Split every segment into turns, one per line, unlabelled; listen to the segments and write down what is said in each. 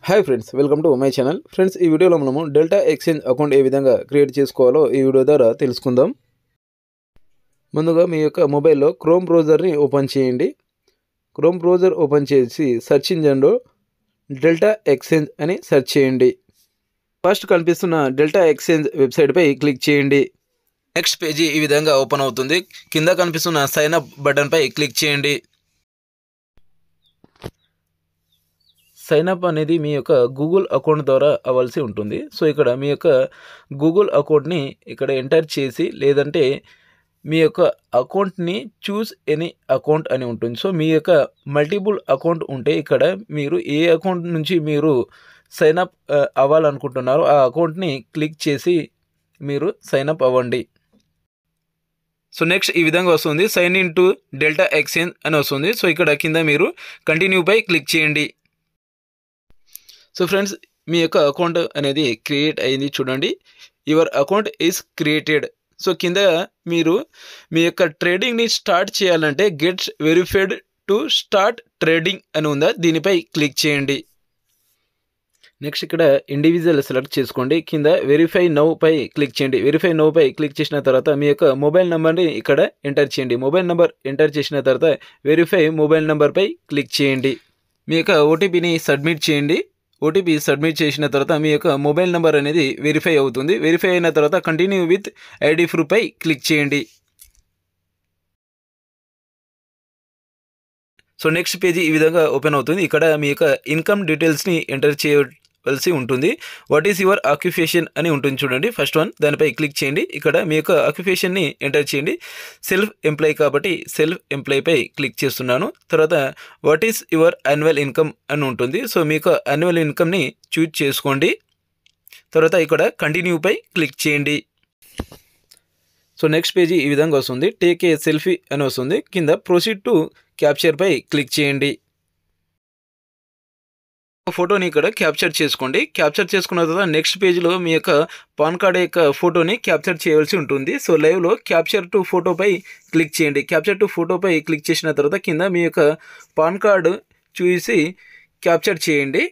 Hi friends, welcome to my channel. Friends, ఈ వీడియోలో మనము డెల్టా ఎక్స్చేంజ్ అకౌంట్ ఏ విధంగా క్రియేట్ చేసుకోవాలో ఈ వీడియో ద్వారా తెలుసుకుందాం. ముందుగా మీ యొక్క మొబైల్లో క్రోమ్ బ్రౌజర్ని ఓపెన్ చేయండి. క్రోమ్ బ్రౌజర్ ఓపెన్ చేసి సెర్చ్ ఇంజన్లో డెల్టా ఎక్స్చేంజ్ అని సెర్చ్ చేయండి. ఫస్ట్ కనిపిస్తున్న డెల్టా ఎక్స్చేంజ్ వెబ్సైట్పై క్లిక్ చేయండి. నెక్స్ట్ పేజీ ఈ విధంగా ఓపెన్ అవుతుంది. కింద కనిపిస్తున్న సైన్ అప్ బటన్పై క్లిక్ చేయండి. సైన్ అప్ అనేది మీ యొక్క గూగుల్ అకౌంట్ ద్వారా అవ్వాల్సి ఉంటుంది. సో ఇక్కడ మీ యొక్క గూగుల్ అకౌంట్ని ఇక్కడ ఎంటర్ చేసి, లేదంటే మీ యొక్క అకౌంట్ని చూస్ ఎనీ అకౌంట్ అని ఉంటుంది. సో మీ యొక్క మల్టిపుల్ అకౌంట్ ఉంటే ఇక్కడ మీరు ఏ అకౌంట్ నుంచి మీరు సైన్ అప్ అవ్వాలనుకుంటున్నారో ఆ అకౌంట్ని క్లిక్ చేసి మీరు సైన్ అప్ అవ్వండి. సో నెక్స్ట్ ఈ విధంగా వస్తుంది, sign in to Delta Exchange అని వస్తుంది. సో ఇక్కడ కింద మీరు కంటిన్యూపై క్లిక్ చేయండి. సో ఫ్రెండ్స్, మీ యొక్క అకౌంట్ అనేది క్రియేట్ అయింది చూడండి. Your account is created. So కింద మీరు మీ యొక్క ట్రేడింగ్ని స్టార్ట్ చేయాలంటే gets verified to start trading అని ఉందా, దీనిపై క్లిక్ చేయండి. నెక్స్ట్ ఇక్కడ ఇండివిజువల్ సెలెక్ట్ చేసుకోండి. కింద వెరిఫై నౌ పై క్లిక్ చేయండి. వెరిఫై నౌ పై క్లిక్ చేసిన తర్వాత మీ యొక్క మొబైల్ నెంబర్ని ఇక్కడ ఎంటర్ చేయండి. మొబైల్ నెంబర్ ఎంటర్ చేసిన తర్వాత వెరిఫై మొబైల్ నెంబర్పై క్లిక్ చేయండి. మీ యొక్క ఓటీపీని సబ్మిట్ చేయండి. ఓటీపీ సబ్మిట్ చేసిన తర్వాత మీ యొక్క మొబైల్ నెంబర్ అనేది వెరిఫై అవుతుంది. వెరిఫై అయిన తర్వాత కంటిన్యూ విత్ ఐడి ప్రూఫ్పై క్లిక్ చేయండి. సో నెక్స్ట్ పేజీ ఈ విధంగా ఓపెన్ అవుతుంది. ఇక్కడ మీ యొక్క ఇన్కమ్ డీటెయిల్స్ని ఎంటర్ చేయవలసి ఉంటుంది. వాట్ ఈస్ యువర్ ఆక్యుపేషన్ అని ఉంటుంది చూడండి, ఫస్ట్ వన్, దానిపై క్లిక్ చేయండి. ఇక్కడ మీ యొక్క ఆక్యుపేషన్ని ఎంటర్ చేయండి. సెల్ఫ్ ఎంప్లాయ్ కాబట్టి సెల్ఫ్ ఎంప్లాయ్పై క్లిక్ చేస్తున్నాను. తర్వాత what is your annual income అని ఉంటుంది. సో మీ యొక్క యాన్యువల్ ఇన్కమ్ని చూజ్ చేసుకోండి. తర్వాత ఇక్కడ కంటిన్యూపై క్లిక్ చేయండి. సో నెక్స్ట్ పేజీ ఈ విధంగా వస్తుంది. టేక్ ఏ సెల్ఫీ అని వస్తుంది. కింద ప్రొసీడ్ టు క్యాప్చర్పై క్లిక్ చేయండి. ఫోటోని ఇక్కడ క్యాప్చర్ చేసుకోండి. క్యాప్చర్ చేసుకున్న తర్వాత నెక్స్ట్ పేజ్లో మీ యొక్క పాన్ కార్డ్ యొక్క ఫోటోని క్యాప్చర్ చేయవలసి ఉంటుంది. సో లైవ్లో క్యాప్చర్ టు ఫోటోపై క్లిక్ చేయండి. క్యాప్చర్ టు ఫోటోపై క్లిక్ చేసిన తర్వాత కింద మీ యొక్క పాన్ కార్డ్ చూసి క్యాప్చర్ చేయండి.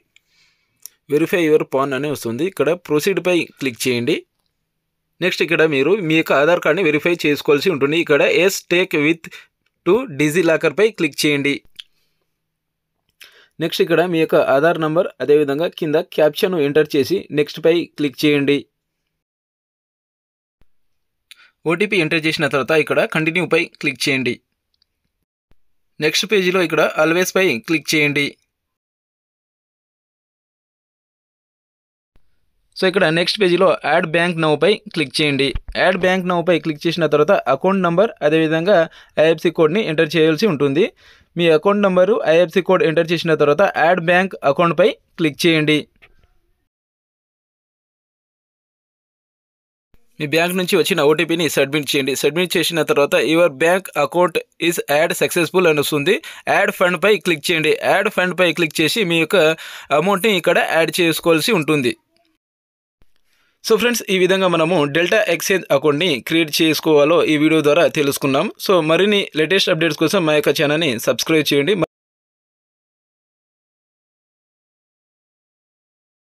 వెరిఫై యువర్ పాన్ అని వస్తుంది. ఇక్కడ ప్రొసీడ్పై క్లిక్ చేయండి. నెక్స్ట్ ఇక్కడ మీరు మీ యొక్క ఆధార్ కార్డ్ని వెరిఫై చేసుకోవాల్సి ఉంటుంది. ఇక్కడ ఎస్ టేక్ విత్ టు డిజిలాకర్పై క్లిక్ చేయండి. నెక్స్ట్ ఇక్కడ మీ యొక్క ఆధార్ నంబర్, అదేవిధంగా కింద క్యాప్షన్ ఎంటర్ చేసి నెక్స్ట్ పై క్లిక్ చేయండి. ఓటీపీ ఎంటర్ చేసిన తర్వాత ఇక్కడ కంటిన్యూ పై క్లిక్ చేయండి. నెక్స్ట్ పేజీలో ఇక్కడ ఆల్వేస్ పై క్లిక్ చేయండి. సో ఇక్కడ నెక్స్ట్ పేజీలో యాడ్ బ్యాంక్ నౌ పై క్లిక్ చేయండి. యాడ్ బ్యాంక్ నౌ పై క్లిక్ చేసిన తర్వాత అకౌంట్ నంబర్, అదేవిధంగా ఐఎఫ్సి కోడ్ని ఎంటర్ చేయాల్సి ఉంటుంది. మీ account number, IFC code enter చేసిన తర్వాత యాడ్ బ్యాంక్ అకౌంట్పై క్లిక్ చేయండి. మీ బ్యాంక్ నుంచి వచ్చిన ఓటీపీని సబ్మిట్ చేయండి. సబ్మిట్ చేసిన తర్వాత your bank account is add successful అని వస్తుంది. యాడ్ ఫండ్ పై క్లిక్ చేయండి. యాడ్ ఫండ్ పై క్లిక్ చేసి మీ యొక్క అమౌంట్ని ఇక్కడ యాడ్ చేసుకోవాల్సి ఉంటుంది. సో ఫ్రెండ్స్, ఈ విధంగా మనము డెల్టా ఎక్స్చేంజ్ అకౌంట్ని క్రియేట్ చేసుకోవాలో ఈ వీడియో ద్వారా తెలుసుకున్నాం. సో మరిన్ని లేటెస్ట్ అప్డేట్స్ కోసం మా యొక్క ఛానల్ని సబ్స్క్రైబ్ చేయండి.